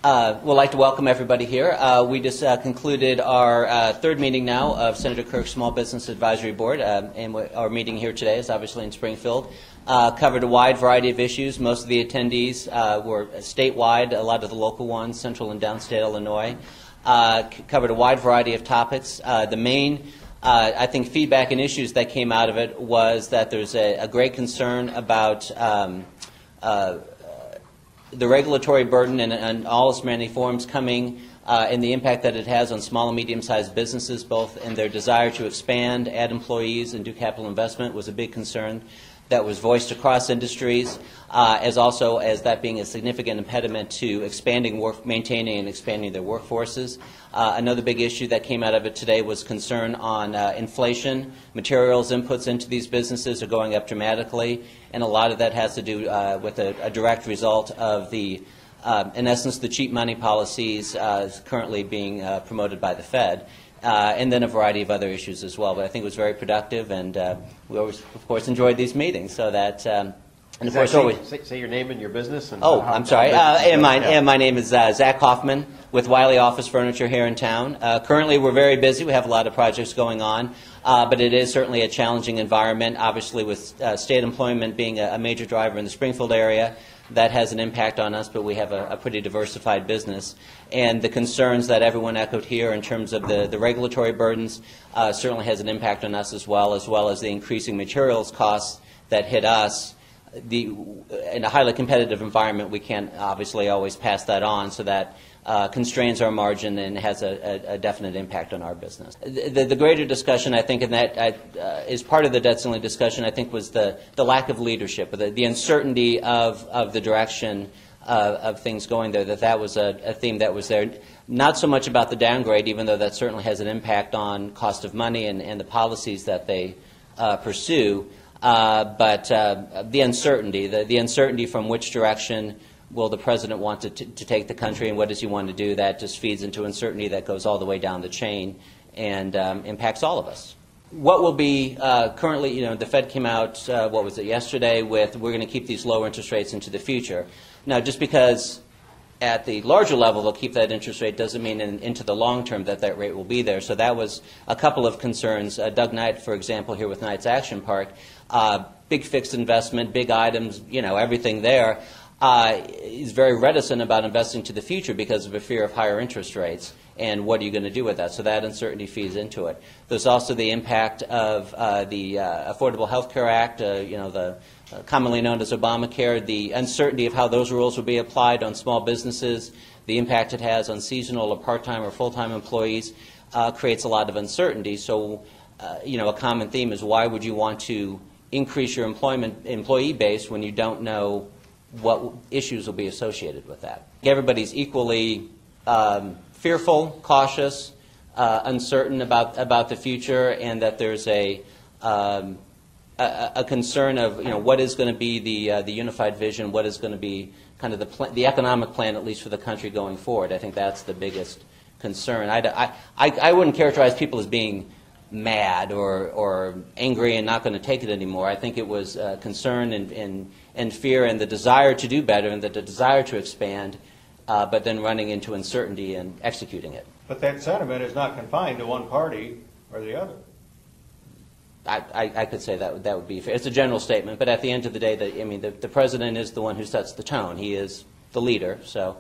We'd like to welcome everybody here. We just concluded our third meeting now of Senator Kirk's Small Business Advisory Board, and our meeting here today is obviously in Springfield. Covered a wide variety of issues. Most of the attendees were statewide, a lot of the local ones, central and downstate Illinois. Covered a wide variety of topics. The main I think feedback and issues that came out of it was that there's a great concern about the regulatory burden and all its many forms coming and the impact that it has on small and medium-sized businesses, both in their desire to expand, add employees, and do capital investment was a big concern that was voiced across industries, as also as that being a significant impediment to maintaining and expanding their workforces. Another big issue that came out of it today was concern on inflation. Materials inputs into these businesses are going up dramatically, and a lot of that has to do with a direct result of the, in essence, the cheap money policies currently being promoted by the Fed. And then a variety of other issues as well. But I think it was very productive, and we always, of course, enjoyed these meetings. So that, and of course, always say your name and your business. And I'm sorry. And my name is Zach Hoffman with Wiley Office Furniture here in town. Currently, we're very busy. We have a lot of projects going on, but it is certainly a challenging environment. Obviously, with state employment being a major driver in the Springfield area. That has an impact on us, but we have a pretty diversified business. And the concerns that everyone echoed here in terms of the regulatory burdens certainly has an impact on us as well as the increasing materials costs that hit us. In a highly competitive environment, we can't obviously always pass that on, so that constrains our margin and has a definite impact on our business. The greater discussion, I think, and that is part of the debt ceiling discussion, I think, was the lack of leadership, the uncertainty of the direction of things going there, that was a theme that was there. Not so much about the downgrade, even though that certainly has an impact on cost of money and the policies that they pursue, but the uncertainty from which direction will the president want to take the country, and what does he want to do? That just feeds into uncertainty that goes all the way down the chain and impacts all of us. What will be currently, the Fed came out, what was it, yesterday, with we're going to keep these low interest rates into the future. Now, just because at the larger level they'll keep that interest rate doesn't mean into the long term that rate will be there. So that was a couple of concerns. Doug Knight, for example, here with Knight's Action Park, big fixed investment, big items, everything there. He's very reticent about investing to the future because of a fear of higher interest rates. And what are you going to do with that? So that uncertainty feeds into it. There's also the impact of the Affordable Health Care Act, the commonly known as Obamacare, the uncertainty of how those rules will be applied on small businesses, the impact it has on seasonal or part-time or full-time employees creates a lot of uncertainty. So, a common theme is why would you want to increase your employee base when you don't know what issues will be associated with that? Everybody's equally fearful, cautious, uncertain about the future, and that there's a concern of what is going to be the unified vision, what is going to be kind of the economic plan, at least for the country going forward. I think that's the biggest concern. I wouldn't characterize people as being mad or angry and not going to take it anymore. I think it was concern and fear and the desire to do better and the desire to expand, but then running into uncertainty and executing it. But that sentiment is not confined to one party or the other. I could say that would be fair. It's a general statement, but at the end of the day, the president is the one who sets the tone. He is the leader, so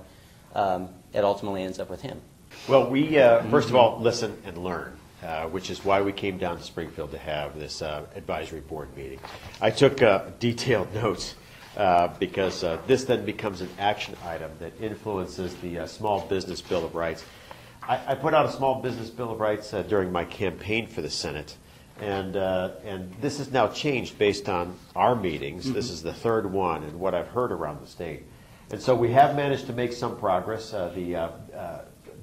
it ultimately ends up with him. Well, we first of all listen and learn. Which is why we came down to Springfield to have this advisory board meeting. I took detailed notes because this then becomes an action item that influences the Small Business Bill of Rights. I put out a Small Business Bill of Rights during my campaign for the Senate, and this has now changed based on our meetings. Mm-hmm. This is the third one and what I've heard around the state. And so we have managed to make some progress. The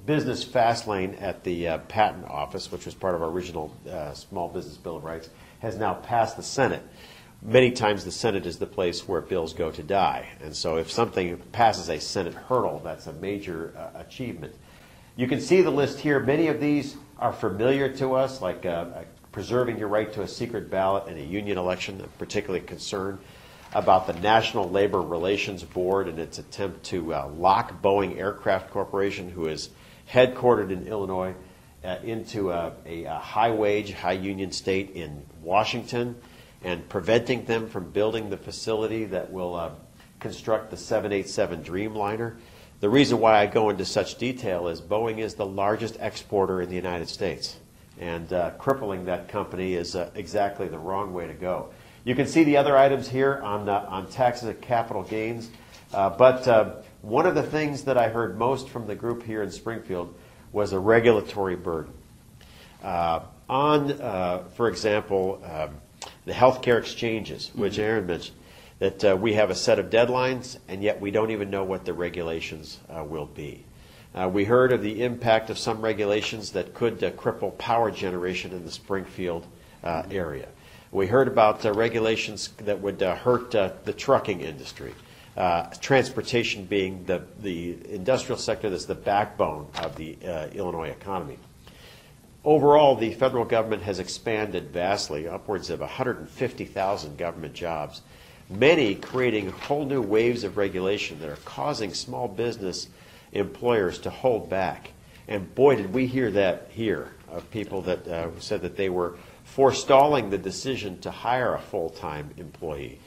business fast lane at the patent office, which was part of our original Small Business Bill of Rights, has now passed the Senate. Many times the Senate is the place where bills go to die. And so if something passes a Senate hurdle, that's a major achievement. You can see the list here. Many of these are familiar to us, like preserving your right to a secret ballot in a union election, a particular concern. about the National Labor Relations Board and its attempt to lock Boeing Aircraft Corporation, who is headquartered in Illinois, into a high-wage, high-union state in Washington, and preventing them from building the facility that will construct the 787 Dreamliner. The reason why I go into such detail is Boeing is the largest exporter in the United States, and crippling that company is exactly the wrong way to go. You can see the other items here on taxes and capital gains, but one of the things that I heard most from the group here in Springfield was a regulatory burden. For example, the healthcare exchanges, which Aaron mentioned, that we have a set of deadlines, and yet we don't even know what the regulations will be. We heard of the impact of some regulations that could cripple power generation in the Springfield area. We heard about regulations that would hurt the trucking industry, transportation being the industrial sector that's the backbone of the Illinois economy. Overall, the federal government has expanded vastly, upwards of 150,000 government jobs, many creating whole new waves of regulation that are causing small business employers to hold back. And boy, did we hear that here, of people that said that they were forestalling the decision to hire a full-time employee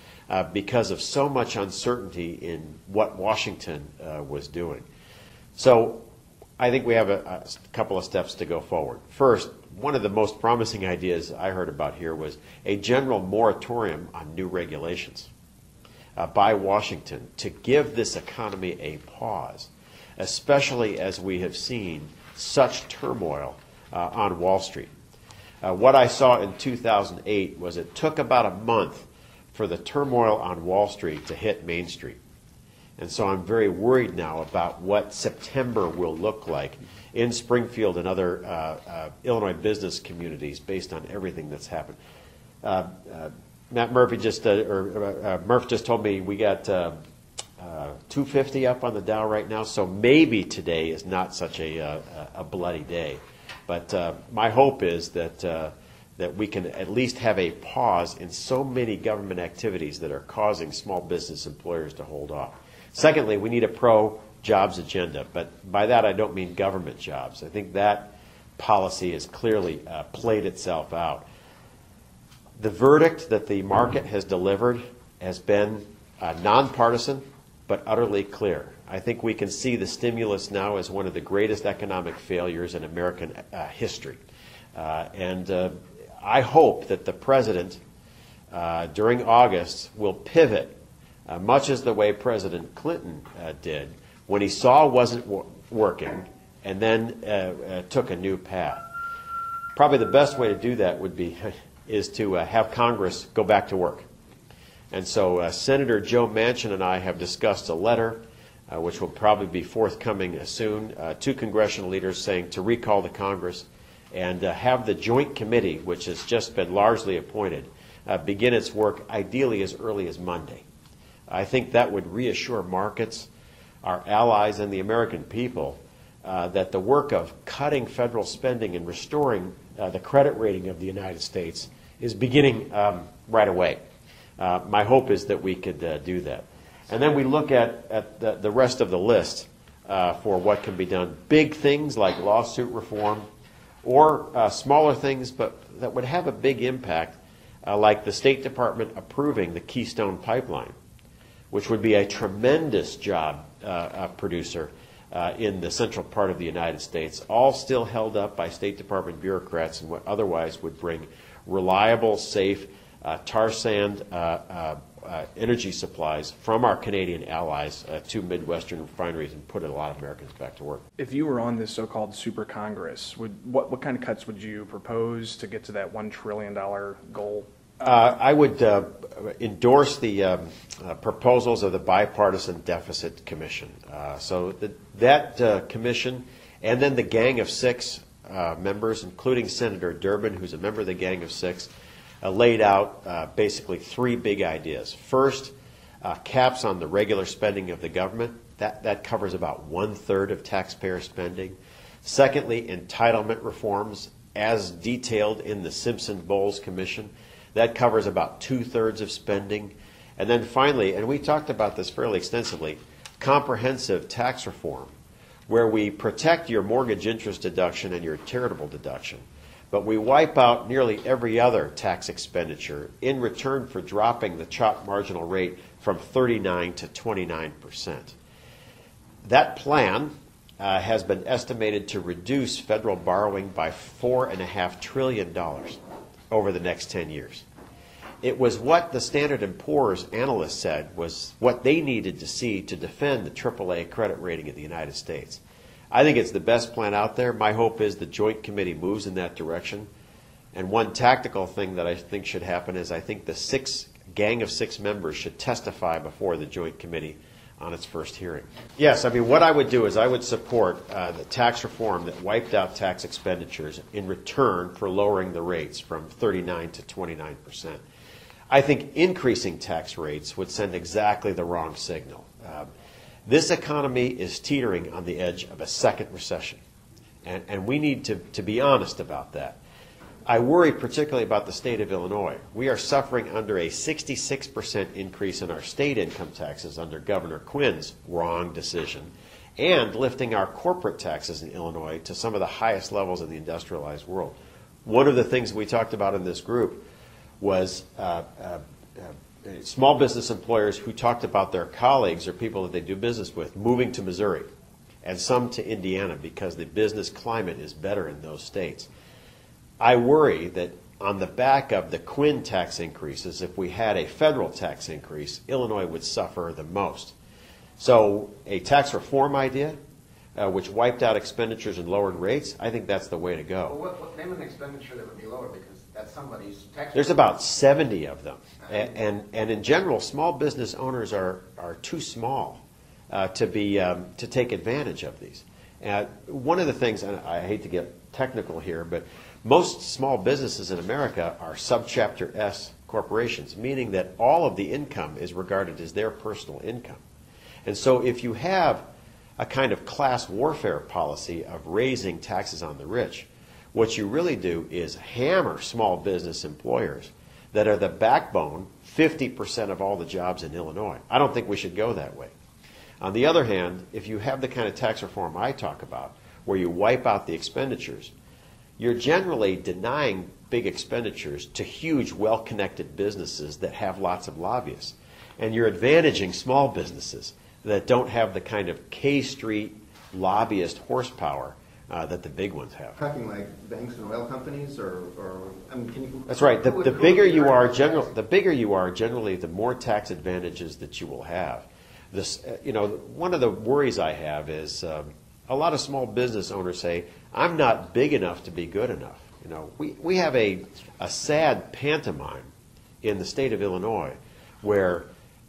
because of so much uncertainty in what Washington was doing. So I think we have a couple of steps to go forward. First, one of the most promising ideas I heard about here was a general moratorium on new regulations by Washington to give this economy a pause, especially as we have seen such turmoil on Wall Street. What I saw in 2008 was it took about a month for the turmoil on Wall Street to hit Main Street. And so I'm very worried now about what September will look like in Springfield and other Illinois business communities based on everything that's happened. Matt Murphy Murph just told me we got 250 up on the Dow right now, so maybe today is not such a bloody day. But my hope is that we can at least have a pause in so many government activities that are causing small business employers to hold off. Secondly, we need a pro-jobs agenda, but by that I don't mean government jobs. I think that policy has clearly played itself out. The verdict that the market has delivered has been nonpartisan, but utterly clear. I think we can see the stimulus now as one of the greatest economic failures in American history. And I hope that the President, during August, will pivot much as the way President Clinton did when he saw it wasn't working and then took a new path. Probably the best way to do that is to have Congress go back to work. And so Senator Joe Manchin and I have discussed a letter, which will probably be forthcoming soon, to congressional leaders saying to recall the Congress and have the Joint Committee, which has just been largely appointed, begin its work ideally as early as Monday. I think that would reassure markets, our allies, and the American people that the work of cutting federal spending and restoring the credit rating of the United States is beginning right away. My hope is that we could do that. And then we look at the rest of the list for what can be done. Big things like lawsuit reform, or smaller things but that would have a big impact, like the State Department approving the Keystone Pipeline, which would be a tremendous job producer in the central part of the United States, all still held up by State Department bureaucrats and what otherwise would bring reliable, safe tar sand energy supplies from our Canadian allies to Midwestern refineries and put a lot of Americans back to work. If you were on this so-called super Congress, what kind of cuts would you propose to get to that $1 trillion goal? I would endorse the proposals of the Bipartisan Deficit Commission. So that commission, and then the Gang of Six members, including Senator Durbin, who's a member of the Gang of Six, laid out basically three big ideas. First, caps on the regular spending of the government. That covers about 1/3 of taxpayer spending. Secondly, entitlement reforms, as detailed in the Simpson-Bowles Commission. That covers about 2/3 of spending. And then finally, and we talked about this fairly extensively, comprehensive tax reform, where we protect your mortgage interest deduction and your charitable deduction, but we wipe out nearly every other tax expenditure in return for dropping the CHOP marginal rate from 39 to 29%. That plan has been estimated to reduce federal borrowing by $4.5 trillion over the next 10 years. It was what the Standard & Poor's analysts said was what they needed to see to defend the AAA credit rating of the United States. I think it's the best plan out there. My hope is the Joint Committee moves in that direction. And one tactical thing that I think should happen is I think the gang of 6 members should testify before the Joint Committee on its first hearing. Yes, I mean, what I would do is I would support the tax reform that wiped out tax expenditures in return for lowering the rates from 39 to 29%. I think increasing tax rates would send exactly the wrong signal. This economy is teetering on the edge of a second recession, and we need to be honest about that. I worry particularly about the state of Illinois. We are suffering under a 66% increase in our state income taxes under Governor Quinn's wrong decision, and lifting our corporate taxes in Illinois to some of the highest levels in the industrialized world. One of the things we talked about in this group was small business employers who talked about their colleagues or people that they do business with moving to Missouri and some to Indiana because the business climate is better in those states. I worry that on the back of the Quinn tax increases, if we had a federal tax increase, Illinois would suffer the most. So a tax reform idea, which wiped out expenditures and lowered rates, I think that's the way to go. Well, name an expenditure that would be lower, because that's somebody's tax. There's about 70 of them. And in general, small business owners are too small to take advantage of these. One of the things, and I hate to get technical here, but most small businesses in America are subchapter S corporations, meaning that all of the income is regarded as their personal income. And so if you have a kind of class warfare policy of raising taxes on the rich, what you really do is hammer small business employers that are the backbone, 50% of all the jobs in Illinois. I don't think we should go that way. On the other hand, if you have the kind of tax reform I talk about, where you wipe out the expenditures, you're generally denying big expenditures to huge, well-connected businesses that have lots of lobbyists. And you're advantaging small businesses that don't have the kind of K Street lobbyist horsepower that the big ones have. Talking like banks and oil companies, or I mean, can you? That's right. The bigger you are, generally, the more tax advantages that you will have. This, one of the worries I have is a lot of small business owners say, "I'm not big enough to be good enough." We have a sad pantomime in the state of Illinois where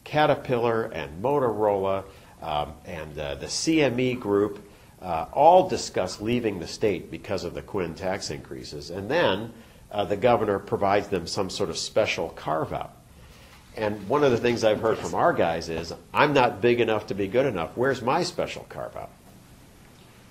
Caterpillar and Motorola and the CME Group all discuss leaving the state because of the Quinn tax increases, and then the governor provides them some sort of special carve-out. And one of the things I've heard from our guys is, "I'm not big enough to be good enough. Where's my special carve-out?"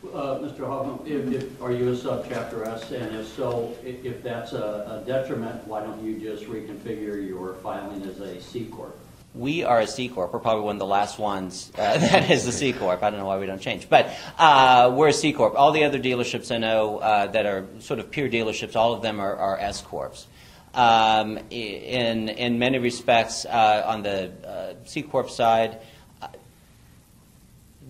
Mr. Hoffman, are you a subchapter S? And if so, if that's a detriment, why don't you just reconfigure your filing as a C Corp? We are a C Corp. We're probably one of the last ones that is a C Corp. I don't know why we don't change. But we're a C Corp. All the other dealerships I know that are sort of peer dealerships, all of them are S Corps. In many respects, on the C Corp side,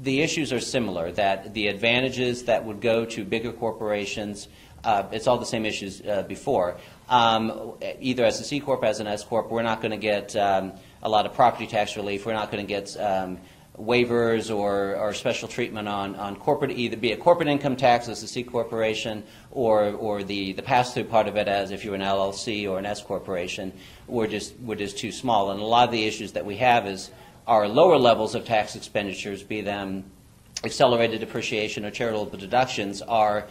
the issues are similar, that the advantages that would go to bigger corporations, it's all the same issues before. Either as a C Corp, as an S Corp, we're not going to get a lot of property tax relief. We're not going to get waivers or special treatment on corporate, either be a corporate income tax as a C corporation or the pass-through part of it as if you're an LLC or an S corporation. We're just too small. And a lot of the issues that we have is our lower levels of tax expenditures, be them accelerated depreciation or charitable deductions, are,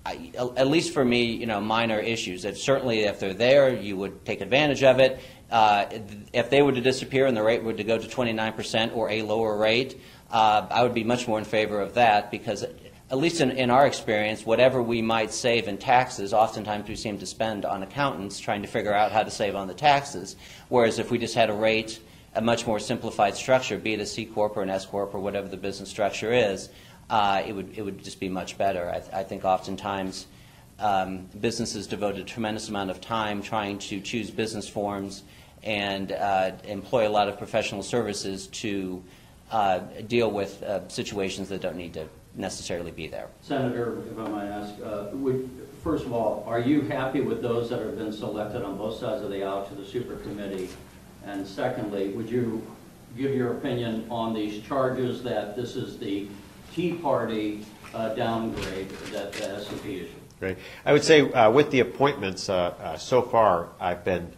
at least for me, minor issues. Certainly, if they're there, you would take advantage of it. If they were to disappear and the rate were to go to 29% or a lower rate, I would be much more in favor of that, because at least in our experience, whatever we might save in taxes, oftentimes we seem to spend on accountants trying to figure out how to save on the taxes. Whereas if we just had a much more simplified structure, be it a C Corp or an S Corp or whatever the business structure is, it would just be much better. I think oftentimes businesses devote a tremendous amount of time trying to choose business forms and employ a lot of professional services to deal with situations that don't need to necessarily be there. Senator, if I might ask, first of all, are you happy with those that have been selected on both sides of the aisle to the super committee? And secondly, would you give your opinion on these charges that this is the Tea Party downgrade that the S&P issued? Great. I would say with the appointments so far, I've been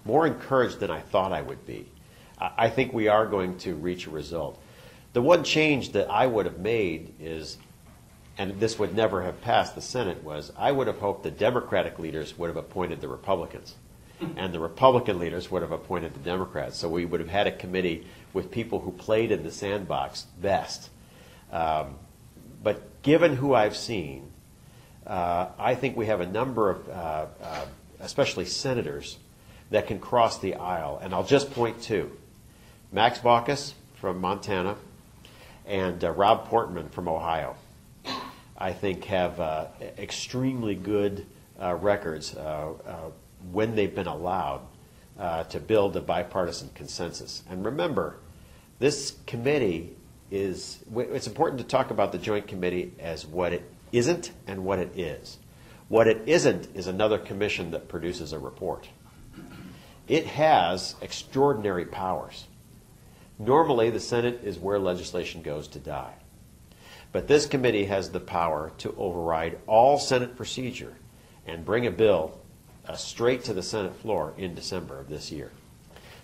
more encouraged than I thought I would be. I think we are going to reach a result. The one change that I would have made is, and this would never have passed the Senate, was I would have hoped the Democratic leaders would have appointed the Republicans, and the Republican leaders would have appointed the Democrats. So we would have had a committee with people who played in the sandbox best. But given who I've seen, I think we have a number of, especially senators, that can cross the aisle. And I'll just point to Max Baucus from Montana and Rob Portman from Ohio. I think have extremely good records when they've been allowed to build a bipartisan consensus. And remember, this committee it's important to talk about the Joint Committee as what it isn't and what it is. What it isn't is another commission that produces a report. It has extraordinary powers. Normally, the Senate is where legislation goes to die. But this committee has the power to override all Senate procedure and bring a bill straight to the Senate floor in December of this year.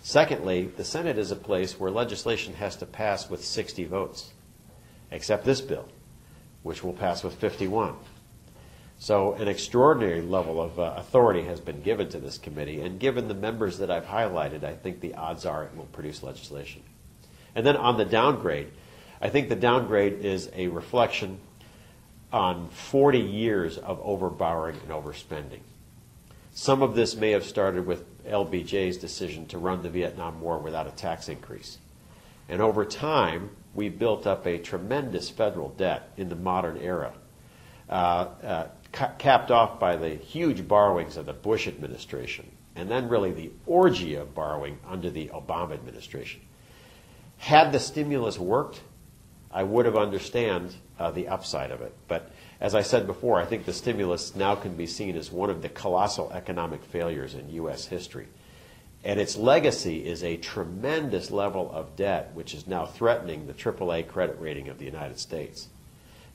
Secondly, the Senate is a place where legislation has to pass with 60 votes, except this bill, which will pass with 51. So an extraordinary level of authority has been given to this committee, and given the members that I've highlighted, I think the odds are it will produce legislation. And then on the downgrade, I think the downgrade is a reflection on 40 years of overborrowing and overspending. Some of this may have started with LBJ's decision to run the Vietnam War without a tax increase. And over time, we built up a tremendous federal debt in the modern era, capped off by the huge borrowings of the Bush administration, and then really the orgy of borrowing under the Obama administration. Had the stimulus worked, I would have understand the upside of it. But as I said before, I think the stimulus now can be seen as one of the colossal economic failures in U.S. history. And its legacy is a tremendous level of debt, which is now threatening the AAA credit rating of the United States.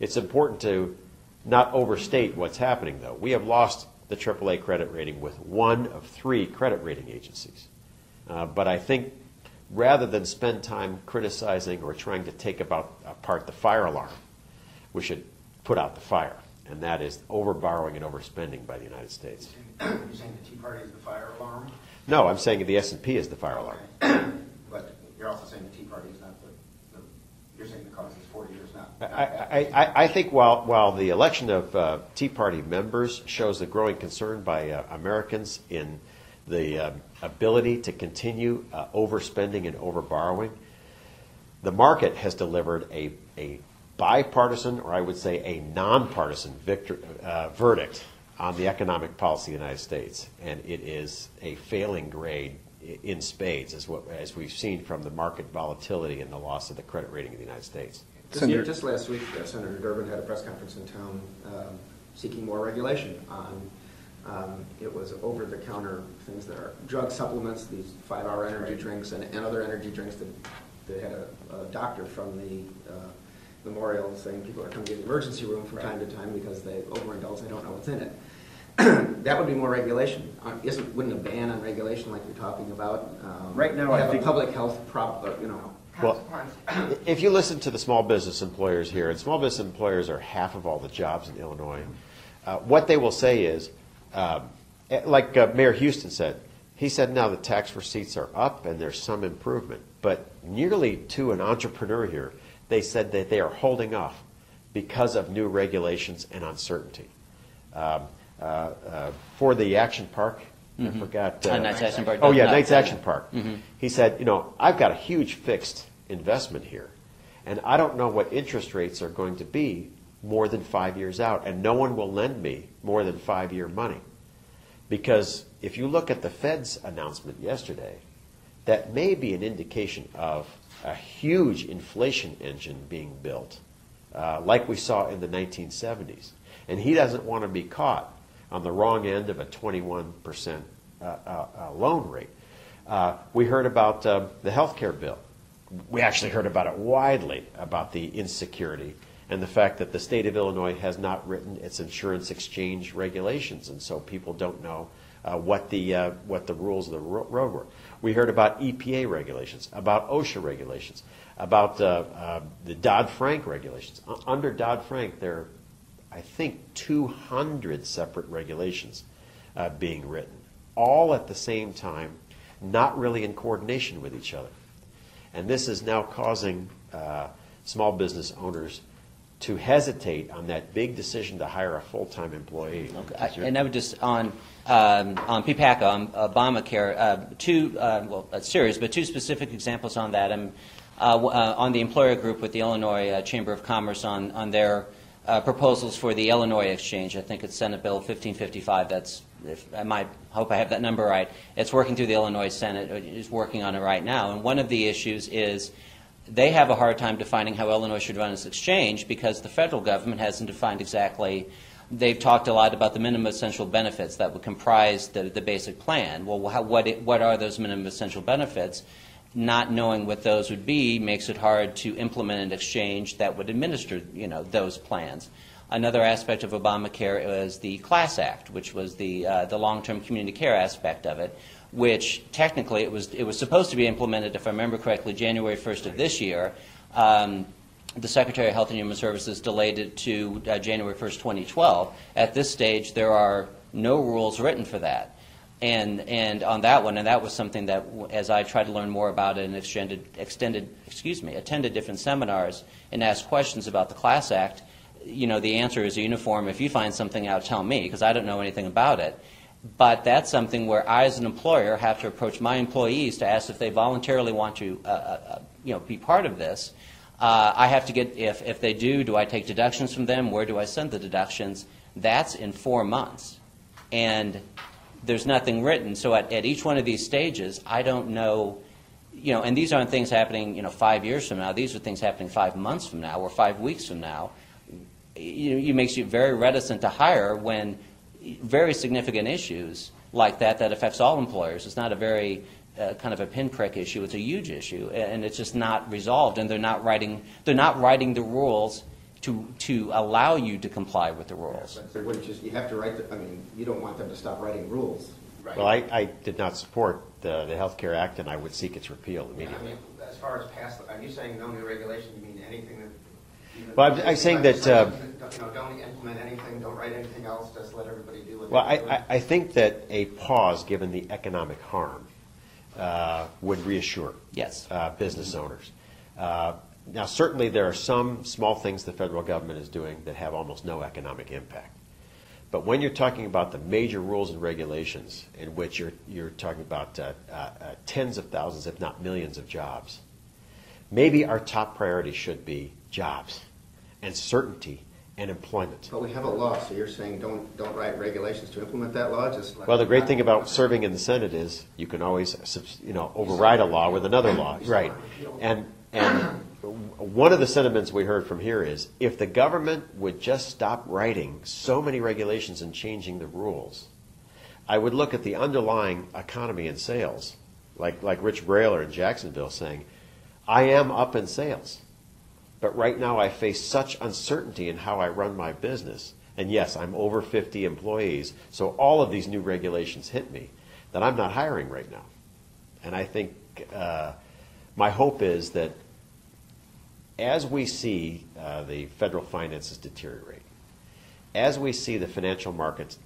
It's important to not overstate what's happening, though. We have lost the AAA credit rating with one of 3 credit rating agencies. But I think rather than spend time criticizing or trying to take apart the fire alarm, we should put out the fire, and that is overborrowing and overspending by the United States. You're saying the Tea Party is the fire alarm? No, I'm saying the S&P is the fire alarm. But you're also saying the Tea Party is not you're saying the cause is 40 years now. I think while the election of Tea Party members shows a growing concern by Americans in the ability to continue overspending and overborrowing, the market has delivered a bipartisan, or I would say a nonpartisan verdict on the economic policy of the United States, and it is a failing grade in spades, as we've seen from the market volatility and the loss of the credit rating of the United States. Just last week, Senator Durbin had a press conference in town seeking more regulation on it was over-the-counter things that are drug supplements, these 5-hour energy drinks, and other energy drinks that they had a doctor from the memorial saying people are coming to the emergency room from time to time because they overindulge, they don't know what's in it. That would be more regulation. Wouldn't a ban on regulation like you're talking about right now have I think a public health problem, Well, if you listen to the small business employers here, and small business employers are half of all the jobs in Illinois, what they will say is, like Mayor Houston said, he said now the tax receipts are up and there's some improvement. But nearly to an entrepreneur here, they said that they are holding off because of new regulations and uncertainty. For the Action Park, I forgot. Knights Action Park. Oh, yeah, Knights Action Park. He said, you know, I've got a huge fixed investment here, and I don't know what interest rates are going to be more than 5 years out, and no one will lend me more than 5-year money. Because if you look at the Fed's announcement yesterday, that may be an indication of a huge inflation engine being built, like we saw in the 1970s. And he doesn't want to be caught on the wrong end of a 21% loan rate. We heard about the health care bill. We actually heard about it widely, about the insecurity and the fact that the state of Illinois has not written its insurance exchange regulations, and so people don't know what the rules of the road were. We heard about EPA regulations, about OSHA regulations, about the Dodd-Frank regulations. Under Dodd-Frank, there are, I think, 200 separate regulations being written, all at the same time, not really in coordination with each other. And this is now causing small business owners to hesitate on that big decision to hire a full-time employee. Okay. And I would just, on PPACA, on Obamacare, it's serious, but two specific examples on that. On the employer group with the Illinois Chamber of Commerce on their proposals for the Illinois exchange. I think it's Senate Bill 1555. I hope I have that number right. It's working through the Illinois Senate. Is working on it right now. And one of the issues is they have a hard time defining how Illinois should run its exchange because the federal government hasn't defined exactly. They've talked a lot about the minimum essential benefits that would comprise the basic plan. Well, what are those minimum essential benefits? Not knowing what those would be makes it hard to implement an exchange that would administer, those plans. Another aspect of Obamacare is the Class Act, which was the long-term community care aspect of it, which technically it was supposed to be implemented, if I remember correctly, January 1st of this year. The Secretary of Health and Human Services delayed it to January 1st, 2012. At this stage, there are no rules written for that. And on that one, and that was something that, as I tried to learn more about it and attended different seminars and asked questions about the Class Act, the answer is uniform. If you find something out, tell me, because I don't know anything about it. But that's something where I, as an employer, have to approach my employees to ask if they voluntarily want to, be part of this. I have to get, if they do I take deductions from them? Where do I send the deductions? That's in 4 months. And there's nothing written. So at each one of these stages, I don't know, and these aren't things happening, 5 years from now. These are things happening 5 months from now or 5 weeks from now. It makes you very reticent to hire when very significant issues like that affects all employers. It's not a very kind of a pinprick issue. It's a huge issue, and it's just not resolved. And they're not writing the rules to allow you to comply with the rules. But you have to write. You don't want them to stop writing rules. Right. Well, I did not support the Health Care Act, and I would seek its repeal immediately. As far as past, are you saying no new regulation? You mean anything that? Well, I'm saying that. Don't implement anything. Don't write anything else. Just let everybody do what Well, they do. I think that a pause, given the economic harm, would reassure business owners. Now, certainly there are some small things the federal government is doing that have almost no economic impact. But when you're talking about the major rules and regulations in which you're talking about tens of thousands, if not millions of jobs, maybe our top priority should be jobs and certainty and employment. But we have a law, so you're saying don't write regulations to implement that law? Well, the great thing about serving in the Senate is you can always override a law with another law. Right. And one of the sentiments we heard from here is if the government would just stop writing so many regulations and changing the rules, I would look at the underlying economy and sales, like Rich Brailer in Jacksonville saying, I am up in sales, but right now I face such uncertainty in how I run my business. And yes, I'm over 50 employees, so all of these new regulations hit me that I'm not hiring right now. And I think my hope is that as we see the federal finances deteriorate, as we see the financial markets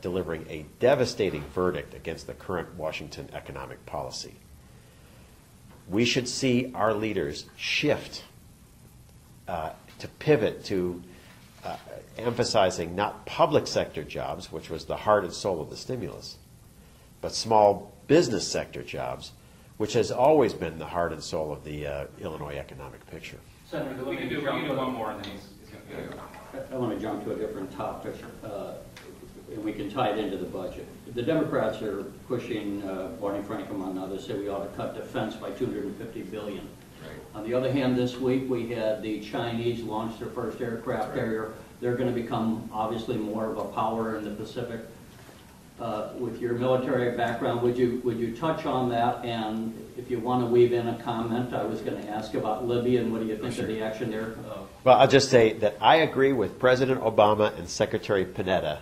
delivering a devastating verdict against the current Washington economic policy, we should see our leaders shift to pivot to emphasizing not public sector jobs, which was the heart and soul of the stimulus, but small business sector jobs, which has always been the heart and soul of the Illinois economic picture. Senator, We can do one more and then he's going to go. I want to jump to a different topic, and we can tie it into the budget. The Democrats are pushing, Barney Frank among others, say we ought to cut defense by $250 billion. Right. On the other hand, this week we had the Chinese launch their first aircraft carrier. They're going to become obviously more of a power in the Pacific. With your military background, would you touch on that? And if you want to weave in a comment, I was going to ask about Libya and what do you think of the action there? Well, I'll just say that I agree with President Obama and Secretary Panetta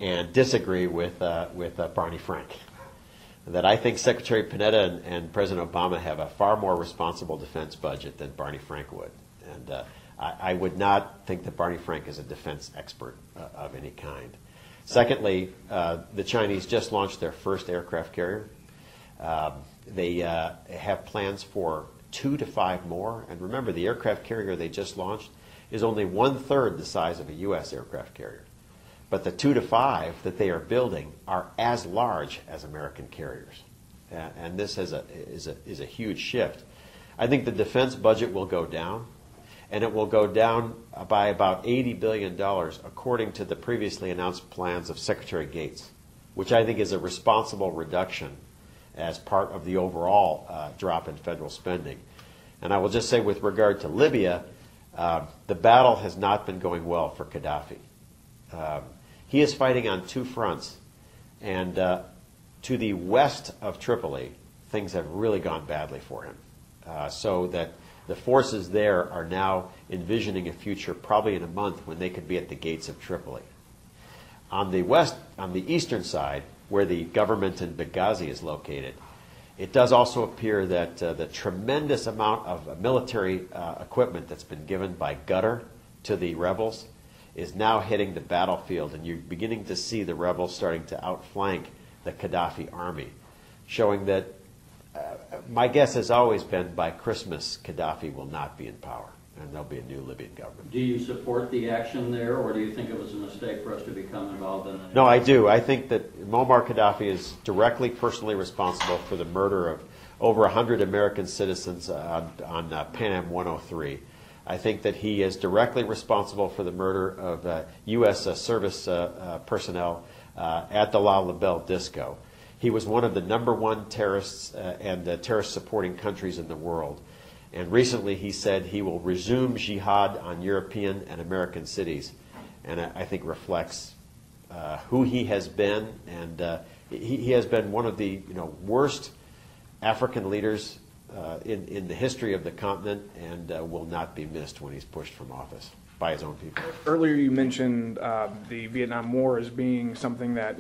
and disagree with Barney Frank. That I think Secretary Panetta and President Obama have a far more responsible defense budget than Barney Frank would. And I would not think that Barney Frank is a defense expert of any kind. Secondly, the Chinese just launched their first aircraft carrier. They have plans for 2 to 5 more. And remember, the aircraft carrier they just launched is only 1/3 the size of a U.S. aircraft carrier. But the 2 to 5 that they are building are as large as American carriers. And this is a huge shift. I think the defense budget will go down, and it will go down by about $80 billion according to the previously announced plans of Secretary Gates, which I think is a responsible reduction as part of the overall drop in federal spending. And I will just say with regard to Libya, the battle has not been going well for Gaddafi. He is fighting on 2 fronts, and to the west of Tripoli, things have really gone badly for him. So that the forces there are now envisioning a future probably in a month when they could be at the gates of Tripoli. On the eastern side, where the government in Benghazi is located, it does also appear that the tremendous amount of military equipment that's been given by Qatar to the rebels is now hitting the battlefield, and you're beginning to see the rebels starting to outflank the Gaddafi army, showing that my guess has always been by Christmas, Gaddafi will not be in power, and there'll be a new Libyan government. Do you support the action there, or do you think it was a mistake for us to become involved in it? No, I do. I think that Muammar Gaddafi is directly, personally responsible for the murder of over 100 American citizens on Pan Am 103. I think that he is directly responsible for the murder of U.S. service personnel at the La Labelle disco. He was one of the #1 terrorists and terrorist-supporting countries in the world. And recently he said he will resume jihad on European and American cities. And I think reflects who he has been. And he has been one of the worst African leaders in the history of the continent, and will not be missed when he's pushed from office by his own people. Earlier you mentioned the Vietnam War as being something that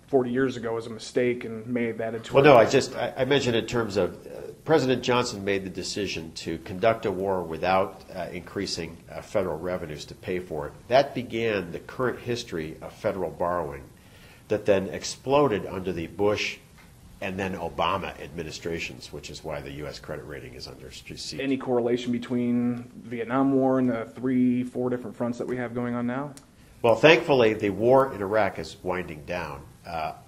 40 years ago was a mistake and made that into. Well, no, I mentioned in terms of President Johnson made the decision to conduct a war without increasing federal revenues to pay for it. That began the current history of federal borrowing that then exploded under the Bush and then Obama administrations, which is why the U.S. credit rating is under siege. Any correlation between Vietnam War and the 3-4 different fronts that we have going on now? Well, thankfully, the war in Iraq is winding down,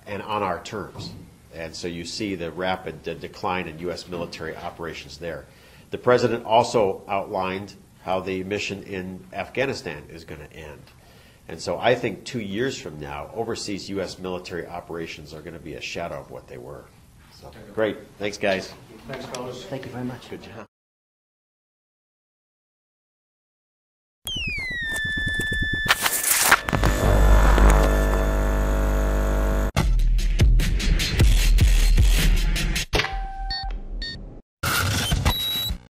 and on our terms. And so you see the rapid decline in U.S. military operations there. The president also outlined how the mission in Afghanistan is going to end. And so I think 2 years from now, overseas U.S. military operations are going to be a shadow of what they were. So, great. Thanks, guys. Thanks, fellas. Thank you very much. Good job.